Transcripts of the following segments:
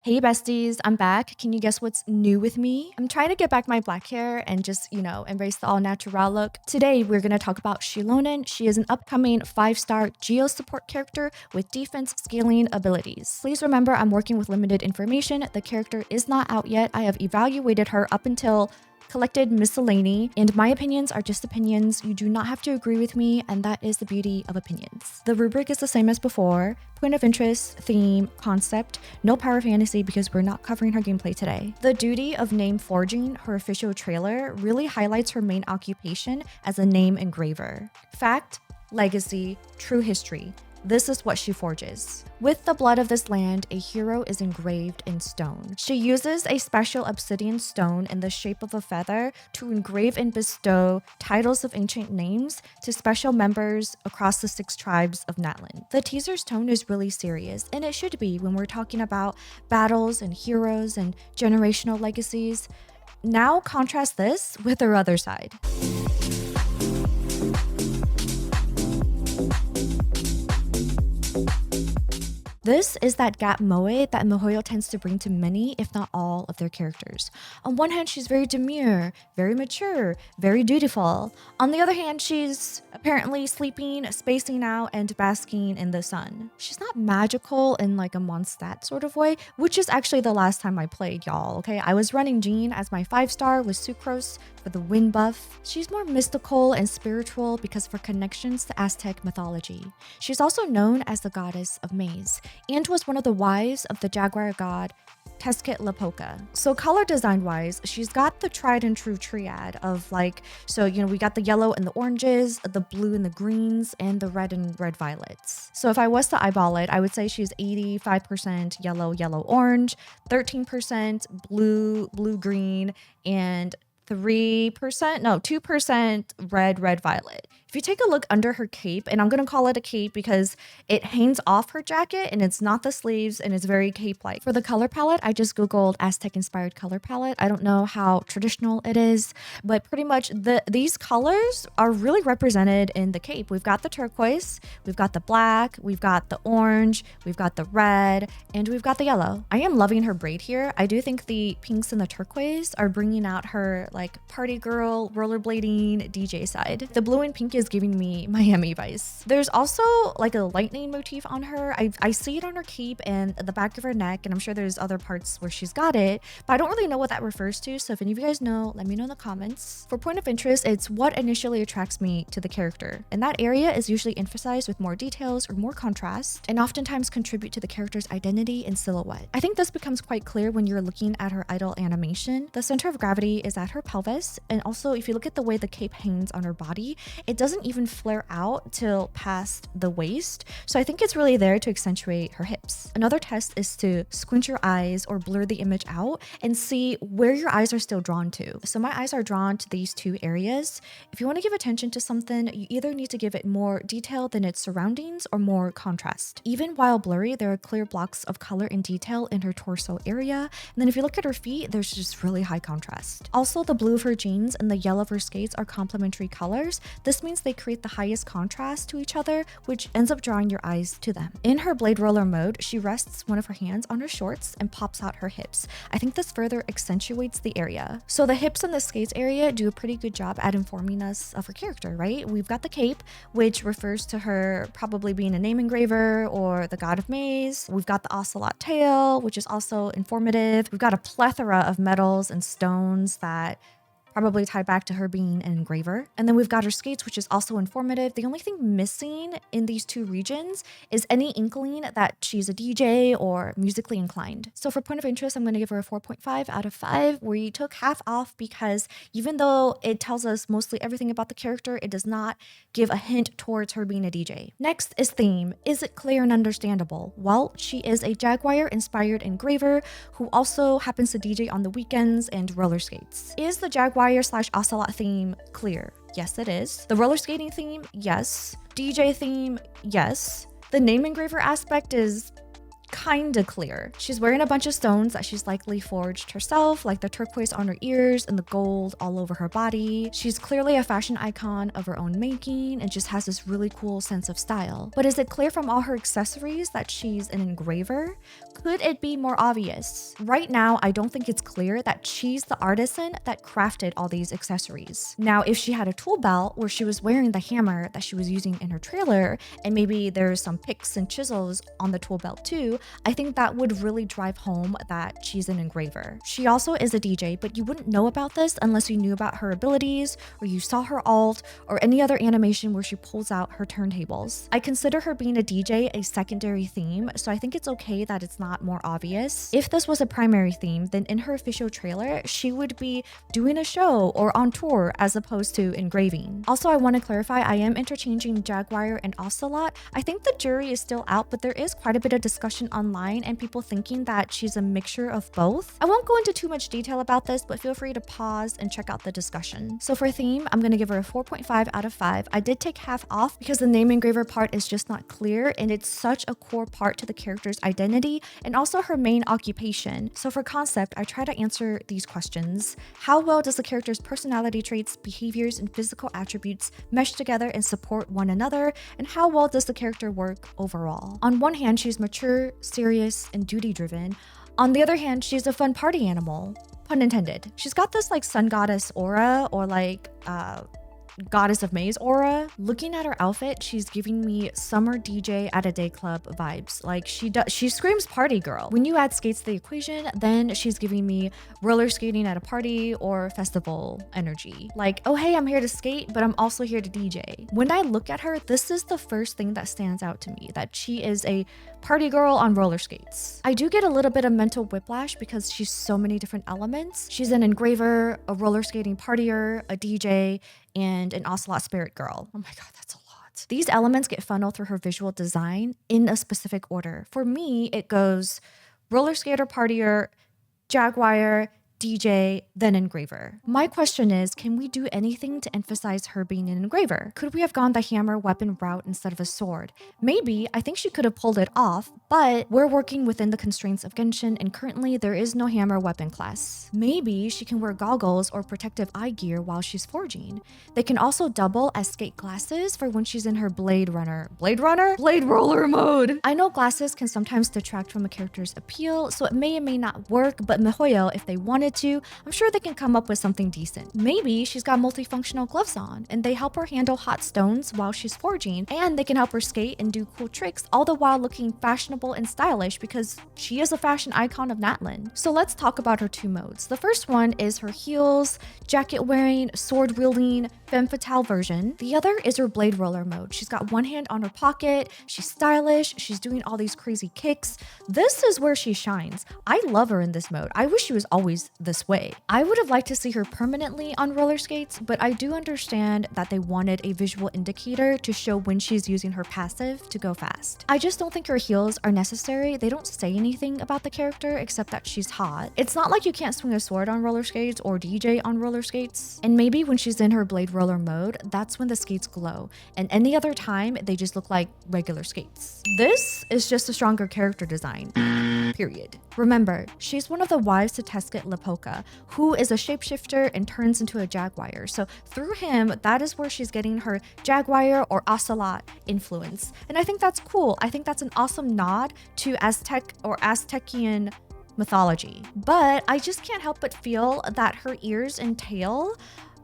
Hey besties, I'm back. Can you guess what's new with me? I'm trying to get back my black hair and just, embrace the all natural look. Today, we're going to talk about Xilonen. She is an upcoming 5-star Geo support character with defense scaling abilities. Please remember, I'm working with limited information. The character is not out yet. I have evaluated her up until collected miscellany, and my opinions are just opinions. You do not have to agree with me, and that is the beauty of opinions. The rubric is the same as before: point of interest, theme, concept, no power fantasy because we're not covering her gameplay today. The Duty of Name Forging, her official trailer, really highlights her main occupation as a name engraver. Fact, legacy, true history. This is what she forges. With the blood of this land, a hero is engraved in stone. She uses a special obsidian stone in the shape of a feather to engrave and bestow titles of ancient names to special members across the 6 tribes of Natlan. The teaser's tone is really serious, and it should be when we're talking about battles and heroes and generational legacies. Now contrast this with her other side. This is that gap moe that miHoYo tends to bring to many, if not all, of their characters. On one hand, she's very demure, very mature, very dutiful. On the other hand, she's apparently sleeping, spacing out, and basking in the sun. She's not magical in like a Mondstadt sort of way, which is actually the last time I played, y'all, okay? I was running Jean as my 5-star with Sucrose for the wind buff. She's more mystical and spiritual because of her connections to Aztec mythology. She's also known as the goddess of maize, and was one of the wives of the Jaguar god Tezcatlipoca. So color design wise, she's got the tried and true triad of we got the yellow and the oranges, the blue and the greens, and the red and red violets. So if I was to eyeball it, I would say she's 85% yellow, yellow, orange, 13% blue, blue, green, and 2% red, red, violet. If you take a look under her cape, and I'm going to call it a cape because it hangs off her jacket and it's not the sleeves and it's very cape-like. For the color palette, I just Googled Aztec inspired color palette. I don't know how traditional it is, but pretty much these colors are really represented in the cape. We've got the turquoise, we've got the black, we've got the orange, we've got the red, and we've got the yellow. I am loving her braid here. I do think the pinks and the turquoise are bringing out her party girl, rollerblading, DJ side. The blue and pink is giving me Miami Vice. There's also a lightning motif on her. I see it on her cape and the back of her neck, and I'm sure there's other parts where she's got it, but I don't really know what that refers to. So if any of you guys know, let me know in the comments. For point of interest, it's what initially attracts me to the character. And that area is usually emphasized with more details or more contrast, and oftentimes contribute to the character's identity and silhouette. I think this becomes quite clear when you're looking at her idle animation. The center of gravity is at her pelvis, and also if you look at the way the cape hangs on her body, it doesn't even flare out till past the waist. So I think it's really there to accentuate her hips. Another test is to squint your eyes or blur the image out and see where your eyes are still drawn to. So my eyes are drawn to these 2 areas. If you want to give attention to something, you either need to give it more detail than its surroundings or more contrast. Even while blurry, there are clear blocks of color and detail in her torso area. And then if you look at her feet, there's just really high contrast. Also, the blue of her jeans and the yellow of her skates are complementary colors. This means they create the highest contrast to each other, which ends up drawing your eyes to them. In her blade roller mode, she rests one of her hands on her shorts and pops out her hips. I think this further accentuates the area. So the hips and the skates area do a pretty good job at informing us of her character, right? We've got the cape, which refers to her probably being a name engraver or the god of maize. We've got the Ocelot tail, which is also informative. We've got a plethora of metals and stones that probably tied back to her being an engraver. And then we've got her skates, which is also informative. The only thing missing in these 2 regions is any inkling that she's a DJ or musically inclined. So for point of interest, I'm going to give her a 4.5 out of 5. We took half off because even though it tells us mostly everything about the character, it does not give a hint towards her being a DJ. Next is theme. Is it clear and understandable? Well, she is a Jaguar inspired engraver who also happens to DJ on the weekends and roller skates. Is the Jaguar / Ocelot theme clear? Yes, it is. The roller skating theme? Yes. DJ theme? Yes. The name engraver aspect is kinda clear. She's wearing a bunch of stones that she's likely forged herself, like the turquoise on her ears and the gold all over her body. She's clearly a fashion icon of her own making and just has this really cool sense of style. But is it clear from all her accessories that she's an engraver? Could it be more obvious? Right now, I don't think it's clear that she's the artisan that crafted all these accessories. Now, if she had a tool belt where she was wearing the hammer that she was using in her trailer, and maybe there's some picks and chisels on the tool belt too, I think that would really drive home that she's an engraver. She also is a DJ, but you wouldn't know about this unless you knew about her abilities, or you saw her alt, or any other animation where she pulls out her turntables. I consider her being a DJ a secondary theme, so I think it's okay that it's not more obvious. If this was a primary theme, then in her official trailer, she would be doing a show or on tour as opposed to engraving. Also, I want to clarify, I am interchanging Jaguar and Ocelot. I think the jury is still out, but there is quite a bit of discussion online and people thinking that she's a mixture of both. I won't go into too much detail about this, but feel free to pause and check out the discussion. So for theme, I'm going to give her a 4.5 out of 5. I did take half off because the name engraver part is just not clear, and it's such a core part to the character's identity and also her main occupation. So for concept, I try to answer these questions. How well does the character's personality traits, behaviors, and physical attributes mesh together and support one another? And how well does the character work overall? On one hand, she's mature, serious, and duty-driven. On the other hand, she's a fun party animal. Pun intended. She's got this like sun goddess aura, or like goddess of maize aura. Looking at her outfit, she's giving me summer DJ at a day club vibes. Like she screams party girl. When you add skates to the equation, then she's giving me roller skating at a party or festival energy. Like, oh hey, I'm here to skate, but I'm also here to DJ. When I look at her, this is the first thing that stands out to me, that she is a party girl on roller skates. I do get a little bit of mental whiplash because she's so many different elements. She's an engraver, a roller skating partier, a DJ, and an Ocelot spirit girl. Oh my god, that's a lot. These elements get funneled through her visual design in a specific order. For me, it goes roller skater, partier, Jaguar, DJ, then engraver. My question is, can we do anything to emphasize her being an engraver? Could we have gone the hammer weapon route instead of a sword? Maybe. I think she could have pulled it off, but we're working within the constraints of Genshin, and currently there is no hammer weapon class. Maybe she can wear goggles or protective eye gear while she's forging. They can also double as skate glasses for when she's in her Blade Roller mode. I know glasses can sometimes detract from a character's appeal, so it may or may not work, but miHoYo, if they wanted to, I'm sure they can come up with something decent. Maybe she's got multifunctional gloves on and they help her handle hot stones while she's forging, and they can help her skate and do cool tricks, all the while looking fashionable and stylish because she is a fashion icon of Natlan. So let's talk about her two modes. The first one is her heels, jacket wearing, sword wielding, femme fatale version. The other is her blade roller mode. She's got one hand on her pocket, she's stylish, she's doing all these crazy kicks. This is where she shines. I love her in this mode. I wish she was always this way. I would have liked to see her permanently on roller skates, but I do understand that they wanted a visual indicator to show when she's using her passive to go fast. I just don't think her heels are necessary. They don't say anything about the character except that she's hot. It's not like you can't swing a sword on roller skates or DJ on roller skates. And maybe when she's in her blade roller mode, that's when the skates glow. And any other time, they just look like regular skates. This is just a stronger character design. Period. Remember, she's one of the wives to Tesket Lepoka, who is a shapeshifter and turns into a Jaguar. So through him, that is where she's getting her Jaguar or Ocelot influence. And I think that's cool. I think that's an awesome nod to Aztec or Aztecian mythology. But I just can't help but feel that her ears and tail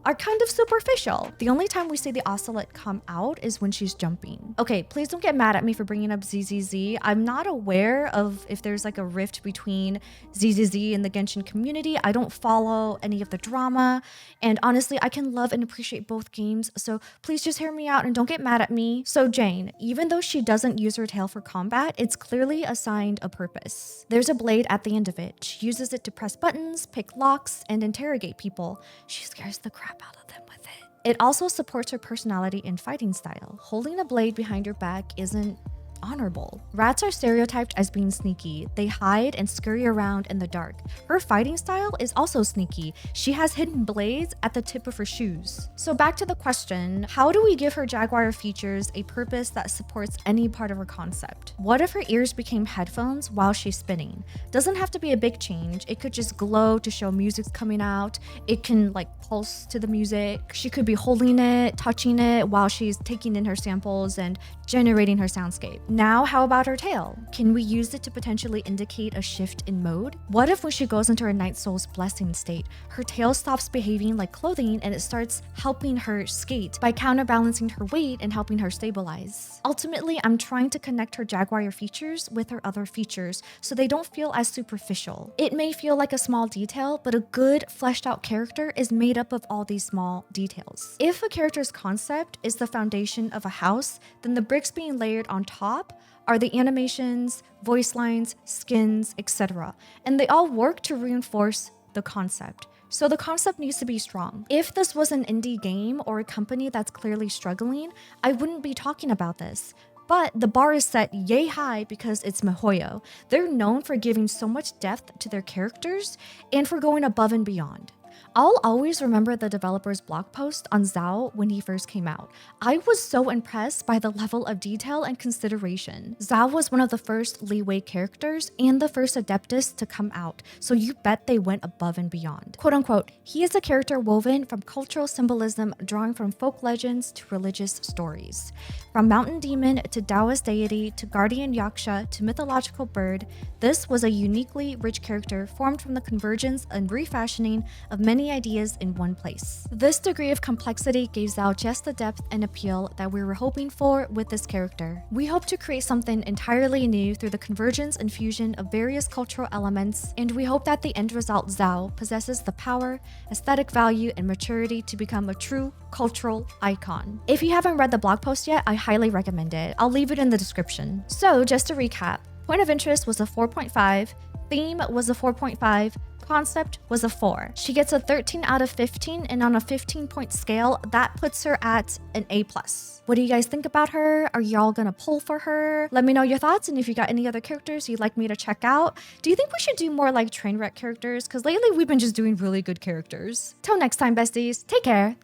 are kind of superficial. The only time we see the Ocelot come out is when she's jumping. Okay, please don't get mad at me for bringing up ZZZ. I'm not aware of if there's like a rift between ZZZ and the Genshin community. I don't follow any of the drama. And honestly, I can love and appreciate both games. So please just hear me out and don't get mad at me. So Jane, even though she doesn't use her tail for combat, it's clearly assigned a purpose. There's a blade at the end of it. She uses it to press buttons, pick locks, and interrogate people. She scares the crap out of them with it. It also supports her personality and fighting style. Holding a blade behind your back isn't honorable. Rats are stereotyped as being sneaky. They hide and scurry around in the dark. Her fighting style is also sneaky. She has hidden blades at the tip of her shoes. So back to the question, how do we give her Jaguar features a purpose that supports any part of her concept? What if her ears became headphones while she's spinning? Doesn't have to be a big change. It could just glow to show music's coming out. It can like pulse to the music. She could be holding it, touching it while she's taking in her samples and generating her soundscape. Now, how about her tail? Can we use it to potentially indicate a shift in mode? What if when she goes into her Night Soul's blessing state, her tail stops behaving like clothing and it starts helping her skate by counterbalancing her weight and helping her stabilize? Ultimately, I'm trying to connect her Jaguar features with her other features so they don't feel as superficial. It may feel like a small detail, but a good fleshed out character is made up of all these small details. If a character's concept is the foundation of a house, then the bricks being layered on top are the animations, voice lines, skins, etc. And they all work to reinforce the concept. So the concept needs to be strong. If this was an indie game or a company that's clearly struggling, I wouldn't be talking about this. But the bar is set yay high because it's MiHoYo. They're known for giving so much depth to their characters and for going above and beyond. I'll always remember the developer's blog post on Xiao when he first came out. I was so impressed by the level of detail and consideration. Xiao was one of the first Leeway characters and the first Adeptus to come out, so you bet they went above and beyond. Quote unquote, he is a character woven from cultural symbolism, drawing from folk legends to religious stories. From mountain demon to Taoist deity to guardian yaksha to mythological bird, this was a uniquely rich character formed from the convergence and refashioning of many ideas in one place. This degree of complexity gave Xiao just the depth and appeal that we were hoping for with this character. We hope to create something entirely new through the convergence and fusion of various cultural elements, and we hope that the end result Xiao possesses the power, aesthetic value, and maturity to become a true cultural icon. If you haven't read the blog post yet, I highly recommend it. I'll leave it in the description. So just to recap, point of interest was a 4.5, theme was a 4.5, concept was a 4. She gets a 13 out of 15, and on a 15-point scale, that puts her at an A+. What do you guys think about her? Are y'all gonna pull for her? Let me know your thoughts, and if you got any other characters you'd like me to check out. Do you think we should do more like train wreck characters? Because lately we've been just doing really good characters. Till next time, besties, take care.